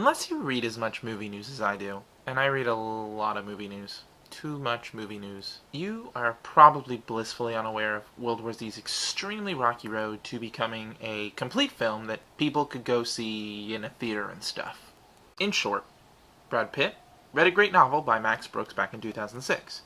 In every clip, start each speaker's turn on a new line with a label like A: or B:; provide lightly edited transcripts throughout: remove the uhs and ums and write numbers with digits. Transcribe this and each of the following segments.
A: Unless you read as much movie news as I do, and I read a lot of movie news, too much movie news, you are probably blissfully unaware of World War Z's extremely rocky road to becoming a complete film that people could go see in a theater and stuff. In short, Brad Pitt read a great novel by Max Brooks back in 2006,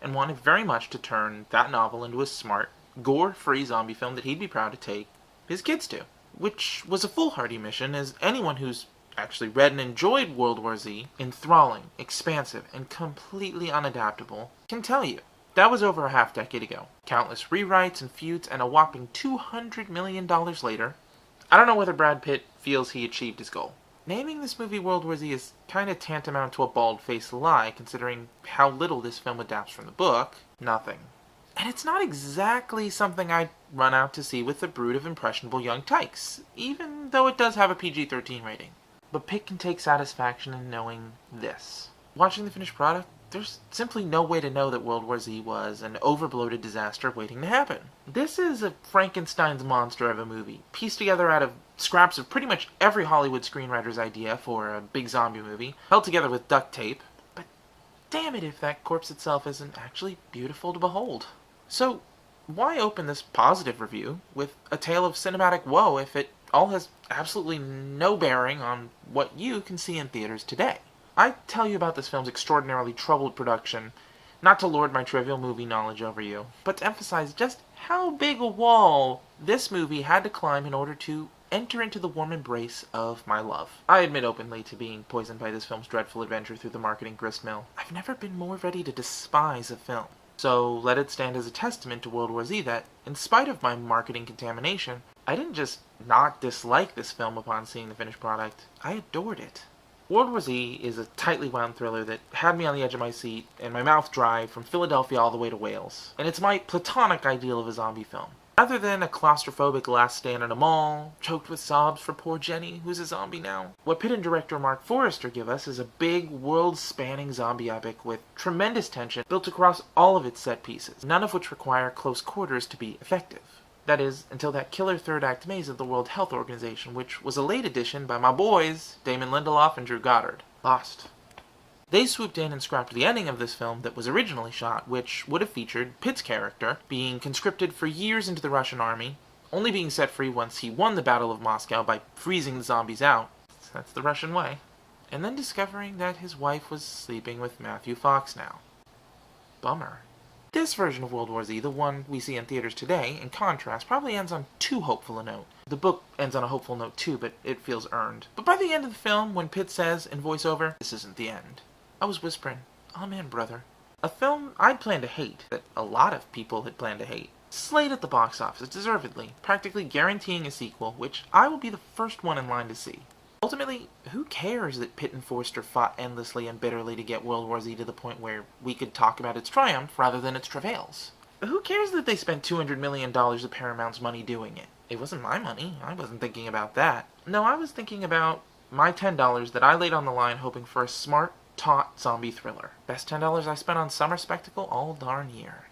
A: and wanted very much to turn that novel into a smart, gore-free zombie film that he'd be proud to take his kids to. Which was a foolhardy mission, as anyone who's actually read and enjoyed World War Z, enthralling, expansive, and completely unadaptable, can tell you. That was over a half-decade ago. Countless rewrites and feuds, and a whopping $200 million later, I don't know whether Brad Pitt feels he achieved his goal. Naming this movie World War Z is kinda tantamount to a bald-faced lie, considering how little this film adapts from the book. Nothing. And it's not exactly something I'd run out to see with a brood of impressionable young tykes, even though it does have a PG-13 rating. But Pitt can take satisfaction in knowing this. Watching the finished product, there's simply no way to know that World War Z was an overbloated disaster waiting to happen. This is a Frankenstein's monster of a movie, pieced together out of scraps of pretty much every Hollywood screenwriter's idea for a big zombie movie, held together with duct tape. But damn it if that corpse itself isn't actually beautiful to behold. So, why open this positive review with a tale of cinematic woe if it all has absolutely no bearing on what you can see in theaters today? I tell you about this film's extraordinarily troubled production, not to lord my trivial movie knowledge over you, but to emphasize just how big a wall this movie had to climb in order to enter into the warm embrace of my love. I admit openly to being poisoned by this film's dreadful adventure through the marketing gristmill. I've never been more ready to despise a film. So let it stand as a testament to World War Z that, in spite of my marketing contamination, I didn't just not dislike this film upon seeing the finished product, I adored it. World War Z is a tightly wound thriller that had me on the edge of my seat and my mouth dry from Philadelphia all the way to Wales. And it's my platonic ideal of a zombie film. Rather than a claustrophobic last stand in a mall, choked with sobs for poor Jenny, who's a zombie now, what Pitt and director Mark Forrester give us is a big, world-spanning zombie epic with tremendous tension built across all of its set pieces, none of which require close quarters to be effective. That is, until that killer third act maze of the World Health Organization, which was a late addition by my boys, Damon Lindelof and Drew Goddard. Lost. They swooped in and scrapped the ending of this film that was originally shot, which would have featured Pitt's character being conscripted for years into the Russian army, only being set free once he won the Battle of Moscow by freezing the zombies out. That's the Russian way. And then discovering that his wife was sleeping with Matthew Fox now. Bummer. This version of World War Z, the one we see in theaters today, in contrast, probably ends on too hopeful a note. The book ends on a hopeful note too, but it feels earned. But by the end of the film, when Pitt says in voiceover, "This isn't the end," I was whispering, "Amen, brother." A film I'd planned to hate, that a lot of people had planned to hate. Slayed at the box office, deservedly, practically guaranteeing a sequel, which I will be the first one in line to see. Ultimately, who cares that Pitt and Forster fought endlessly and bitterly to get World War Z to the point where we could talk about its triumph rather than its travails? Who cares that they spent $200 million of Paramount's money doing it? It wasn't my money. I wasn't thinking about that. No, I was thinking about my $10 that I laid on the line hoping for a smart, taut zombie thriller. Best $10 I spent on summer spectacle all darn year.